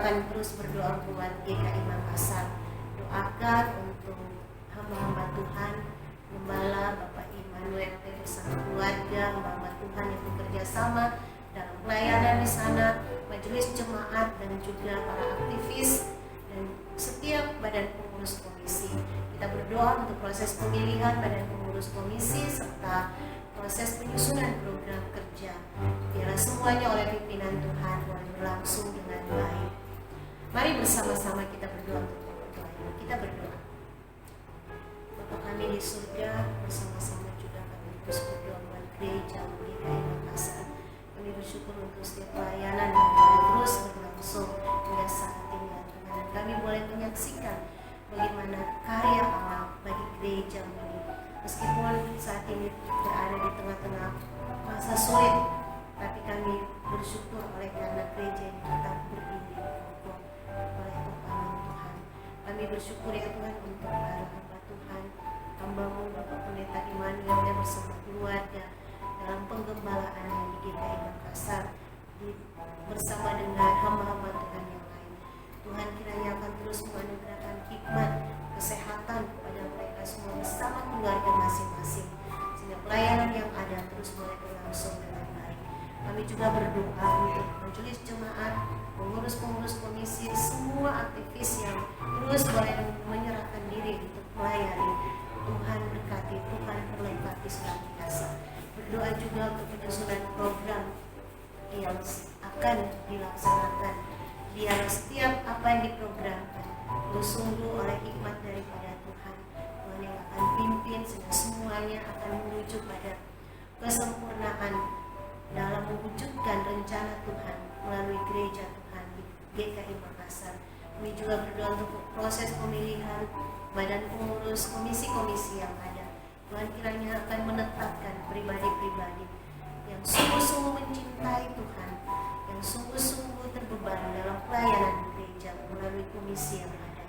akan terus berdoa buat GKI Makassar. Doakan untuk hamba-hamba Tuhan, Gembala Bapak Immanuel bersama keluarga, hamba Tuhan yang bekerja sama dalam pelayanan di sana, majelis jemaat dan juga para aktivis dan setiap badan pengurus komisi. Kita berdoa untuk proses pemilihan badan pengurus komisi serta proses penyusunan program kerja. Biarlah semuanya oleh pimpinan Tuhan boleh berlangsung dengan baik. Mari bersama-sama kita berdoa untuk pokok doa ini. Kita berdoa. Bapa kami di surga, bersama-sama juga kami terus berdoa buat gereja GKI Makassar. Kami bersyukur untuk setiap pelayanan yang boleh terus berlangsung hingga saat ini ya Tuhan. Dan kami boleh menyaksikan bagaimana karya Allah bagi gereja ini. Meskipun saat ini berada di tengah-tengah masa sulit, tapi kami bersyukur oleh karena gereja ini tetap berdiri kokoh oleh Tuhan Tuhan. Kami bersyukur ya Tuhan untuk para hamba Tuhan, hamba-Mu Bapak Pendeta Immanuel yang bersama keluarga dalam penggembalaan yang di GKI Makassar bersama dengan hamba-hamba Tuhan yang lain. Tuhan kiranya akan terus menganugerahkan hikmat, kesehatan kepada mereka semua bersama keluarga masing-masing, sehingga pelayanan yang ada terus boleh berlangsung dengan baik. Kami juga berdoa untuk majelis jemaat, pengurus-pengurus komisi, semua aktivis yang terus boleh menyerahkan diri untuk melayani. Tuhan berkati, Tuhan berlengkapi senantiasa. Berdoa juga untuk penyusunan program yang akan dilaksanakan. Biar setiap apa yang diprogramkan bersungguh oleh hikmat daripada Tuhan. Tuhan yang akan pimpin sehingga semuanya akan menuju pada kesempurnaan dalam mewujudkan rencana Tuhan melalui gereja Tuhan di GKI Makassar. Kami juga berdoa untuk proses pemilihan badan pengurus komisi-komisi yang ada. Tuhan kiranya akan menetapkan pribadi-pribadi yang sungguh-sungguh mencintai Tuhan, yang sungguh-sungguh terbeban dalam pelayanan gereja melalui komisi yang ada.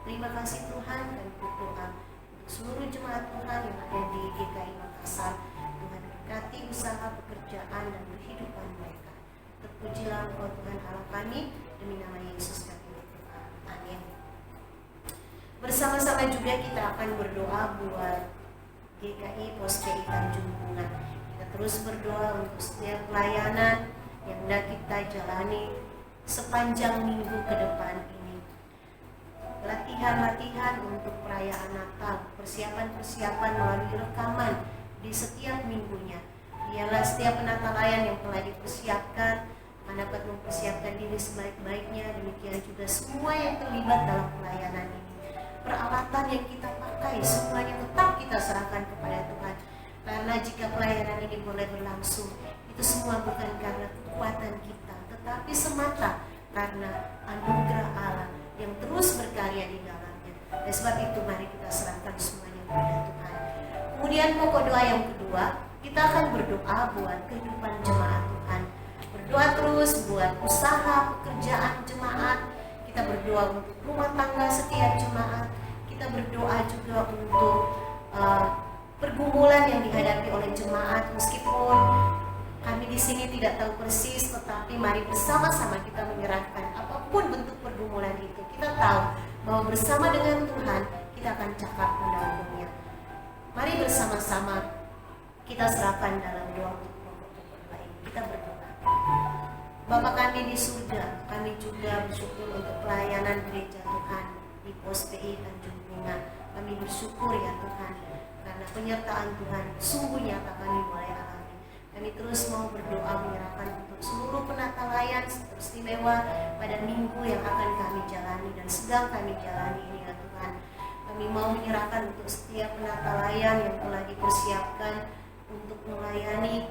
Terima kasih Tuhan, dan berdoa untuk seluruh jemaat Tuhan yang ada di GKI Makassar. Tuhan berkati usaha pekerjaan dan kehidupan mereka. Terpujilah Engkau Tuhan Allah kami, demi nama Yesus kami berdoa. Amin. Bersama-sama juga kita akan berdoa buat GKI POSPI Tanjung Bunga. Kita terus berdoa untuk setiap pelayanan yang hendak kita jalani sepanjang minggu ke depan ini. Latihan-latihan untuk perayaan Natal, persiapan-persiapan melalui rekaman di setiap minggunya. Biarlah setiap penatalayan yang telah dipersiapkan dapat mempersiapkan diri sebaik-baiknya. Demikian juga semua yang terlibat dalam pelayanan ini. Peralatan yang kita pakai semuanya tetap kita serahkan kepada Tuhan. Karena jika pelayanan ini boleh berlangsung, itu semua bukan karena kekuatan kita, tetapi semata karena anugerah Allah yang terus berkarya di dalamnya. Dan sebab itu mari kita serahkan semuanya kepada Tuhan. Kemudian pokok doa yang kedua, kita akan berdoa buat kehidupan jemaat Tuhan. Berdoa terus buat usaha, pekerjaan jemaat. Kita berdoa untuk rumah tangga setiap jemaat. Kita berdoa juga untuk pergumulan yang dihadapi oleh jemaat. Meskipun kami di sini tidak tahu persis, tetapi mari bersama-sama kita menyerahkan apapun bentuk pergumulan itu. Kita tahu bahwa bersama dengan Tuhan kita akan cakap menanggung. Mari bersama-sama kita serahkan dalam doa untuk pokok-pokok baik. Kita berdoa. Bapa kami di surga, kami juga bersyukur untuk pelayanan gereja Tuhan di POSPI Tanjung Bunga. Kami bersyukur ya Tuhan, karena penyertaan Tuhan sungguh nyata kami boleh alami. Kami terus mau berdoa menyerahkan untuk seluruh penatalayan istimewa pada minggu yang akan kami jalani dan sedang kami jalani ini ya Tuhan. Kami mau menyerahkan untuk setiap penatalayan yang telah dipersiapkan untuk melayani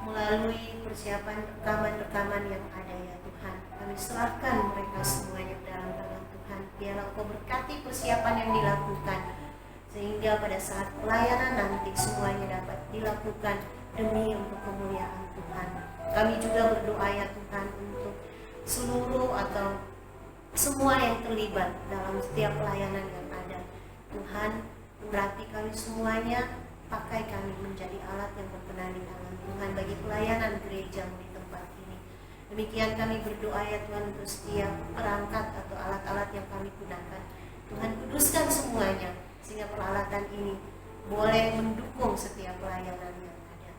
melalui persiapan rekaman-rekaman yang ada ya Tuhan. Kami serahkan mereka semuanya dalam tangan Tuhan. Biarlah Engkau berkati persiapan yang dilakukan, sehingga pada saat pelayanan nanti semuanya dapat dilakukan demi untuk kemuliaan Tuhan. Kami juga berdoa ya Tuhan untuk seluruh atau semua yang terlibat dalam setiap pelayanan yang ada. Tuhan, berarti kami semuanya, pakai kami menjadi alat yang berkenan di tangan Tuhan bagi pelayanan gereja di tempat ini. Demikian kami berdoa ya Tuhan untuk setiap perangkat atau alat-alat yang kami gunakan. Tuhan kuduskan semuanya sehingga peralatan ini boleh mendukung setiap pelayanan yang ada.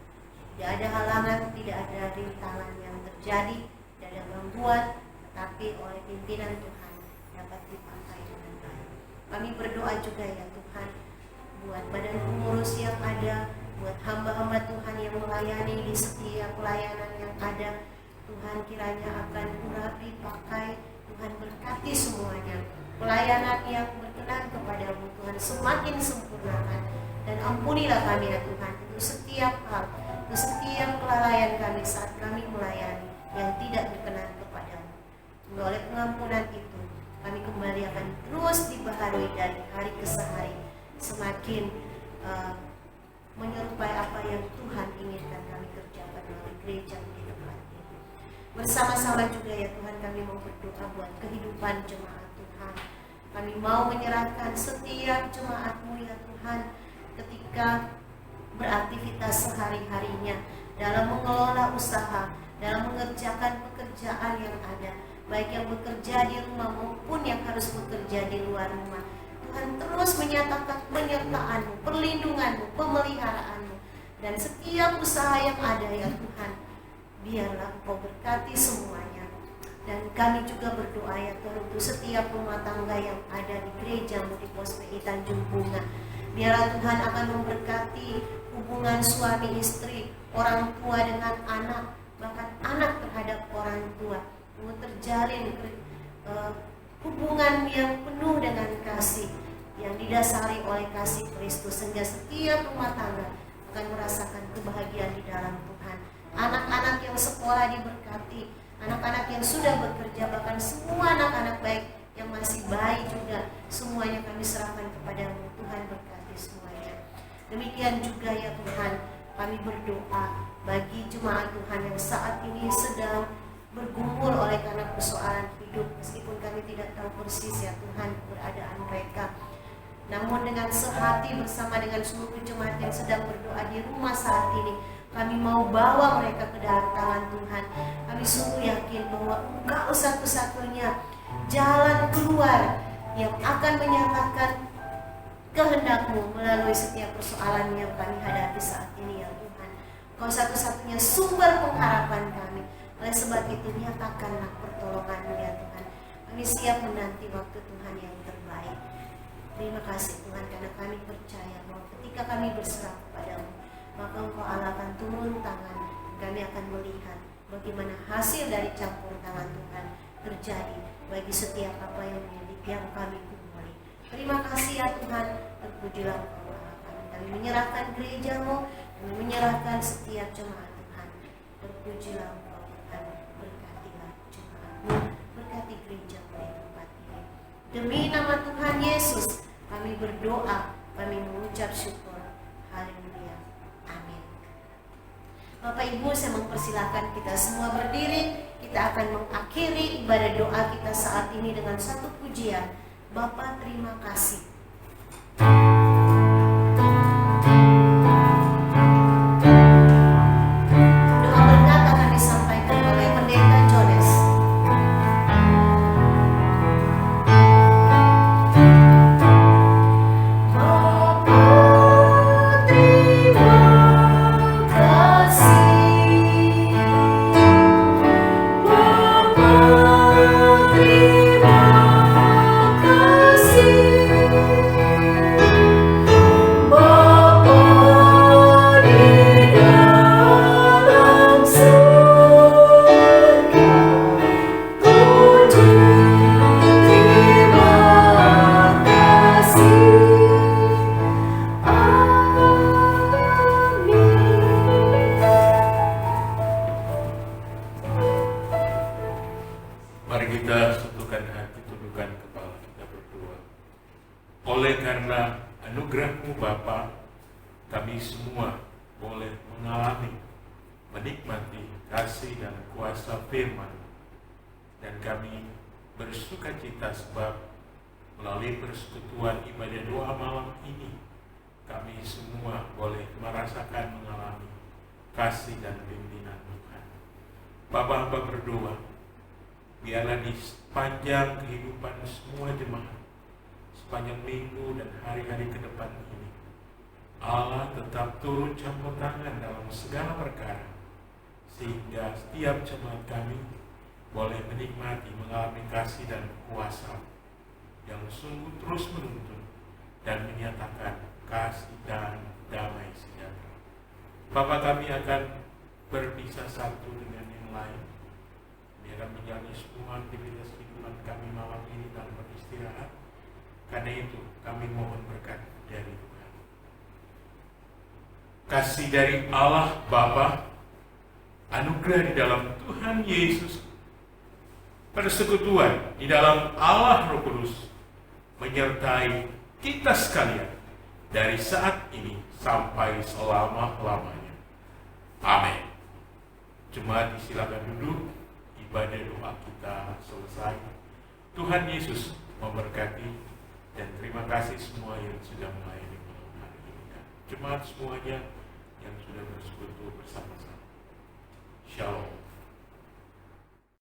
Tidak ada halangan, tidak ada rintangan yang terjadi, tidak ada gangguan, tetapi oleh pimpinan Tuhan dapat dipakai dengan baik. Kami berdoa juga ya Tuhan buat badan pengurus yang ada, buat hamba-hamba Tuhan yang melayani di setiap pelayanan yang ada. Tuhan kiranya akan urapi, pakai, Tuhan berkati semuanya. Pelayanan yang berkenan kepadamu Tuhan semakin sempurnakan. Dan ampunilah kami ya Tuhan untuk setiap hal, untuk setiap kelalaian kami saat kami melayani yang tidak berkenan kepadamu. Oleh pengampunan itu, kami kembali akan terus dibaharui dari hari ke hari, semakin menyerupai apa yang Tuhan inginkan kami kerjakan melalui gereja di tempat ini. Bersama-sama juga ya Tuhan kami mau berdoa buat kehidupan jemaat Tuhan. Kami mau menyerahkan setiap jemaat-Mu ya Tuhan ketika beraktivitas sehari-harinya dalam mengelola usaha, dalam mengerjakan pekerjaan yang ada, baik yang bekerja di rumah maupun yang harus bekerja di luar rumah. Tuhan terus menyatakan penyertaan-Mu, perlindungan-Mu, pemeliharaanmu, dan setiap usaha yang ada ya Tuhan, biarlah Engkau berkati semuanya. Dan kami juga berdoa ya Tuhan untuk setiap rumah tangga yang ada di gereja-Mu di Pos PI Tanjung Bunga. Biarlah Tuhan akan memberkati hubungan suami istri, orang tua dengan anak, bahkan anak terhadap orang tua. Mau terjalin hubungan yang penuh dengan kasih, yang didasari oleh kasih Kristus, sehingga setiap rumah tangga akan merasakan kebahagiaan di dalam Tuhan. Anak-anak yang sekolah diberkati, anak-anak yang sudah bekerja, bahkan semua anak-anak baik yang masih bayi juga, semuanya kami serahkan kepadamu. Tuhan berkati semuanya. Demikian juga ya Tuhan, kami berdoa bagi jemaat Tuhan yang saat ini sedang bergumul oleh karena persoalan hidup, meskipun kami tidak tahu persis ya Tuhan keberadaan mereka. Namun dengan sehati bersama dengan seluruh jemaat yang sedang berdoa di rumah saat ini, kami mau bawa mereka ke dalam tangan Tuhan. Kami sungguh yakin bahwa Engkau satu-satunya jalan keluar yang akan menyatakan kehendak-Mu melalui setiap persoalan yang kami hadapi saat ini ya Tuhan. Engkau satu-satunya sumber pengharapan kami. Oleh sebab itu nyatakanlah pertolongan-Mu ya Tuhan. Kami siap menanti waktu Tuhan yang terbaik. Terima kasih Tuhan karena kami percaya bahwa ketika kami berserah kepadamu, maka Engkau Allah akan turun tangan. Kami akan melihat bagaimana hasil dari campur tangan Tuhan terjadi bagi setiap apa yang kami gumuli. Terima kasih ya Tuhan, terpujilah Engkau Allah kami. Kami menyerahkan gereja-Mu, kami menyerahkan setiap jemaat Tuhan. Terpujilah Engkau Tuhan, berkatilah jemaat-Mu, berkati gereja-Mu di tempat ini. Demi nama Tuhan Yesus, kami berdoa, kami mengucap syukur. Haleluya. Amin. Bapak Ibu, saya mempersilahkan kita semua berdiri. Kita akan mengakhiri ibadah doa kita saat ini dengan satu pujian. Bapa, terima kasih. Doa berkat akan disampaikan oleh Pendeta Jones. Mari kita satukan hati, tundukkan kepala kita berdoa. Oleh karena anugerah-Mu Bapa, kami semua boleh mengalami, menikmati kasih dan kuasa firman. Dan kami bersuka cita sebab melalui persekutuan ibadah doa malam ini, kami semua boleh merasakan mengalami kasih dan pimpinan Tuhan. Bapa, hamba berdoa, biarlah di sepanjang kehidupan semua jemaat, sepanjang minggu dan hari-hari ke depan ini, Allah tetap turun campur tangan dalam segala perkara, sehingga setiap jemaat kami boleh menikmati, mengalami kasih dan kuasa yang sungguh terus menuntun dan menyatakan kasih dan damai sejahtera. Bapa, kami akan berpisah satu dengan yang lain. Kami akan menjalani semua aktivitas kehidupan kami malam ini tanpa istirahat. Karena itu kami mohon berkat dari Tuhan. Kasih dari Allah Bapa, anugerah di dalam Tuhan Yesus, persekutuan di dalam Allah Roh Kudus menyertai kita sekalian dari saat ini sampai selama-lamanya. Amin. Jemaat silakan duduk, ibadah doa kita selesai. Tuhan Yesus memberkati dan terima kasih semua yang sudah melayani malam hari ini. Jemaat semuanya yang sudah bersekutu bersama-sama.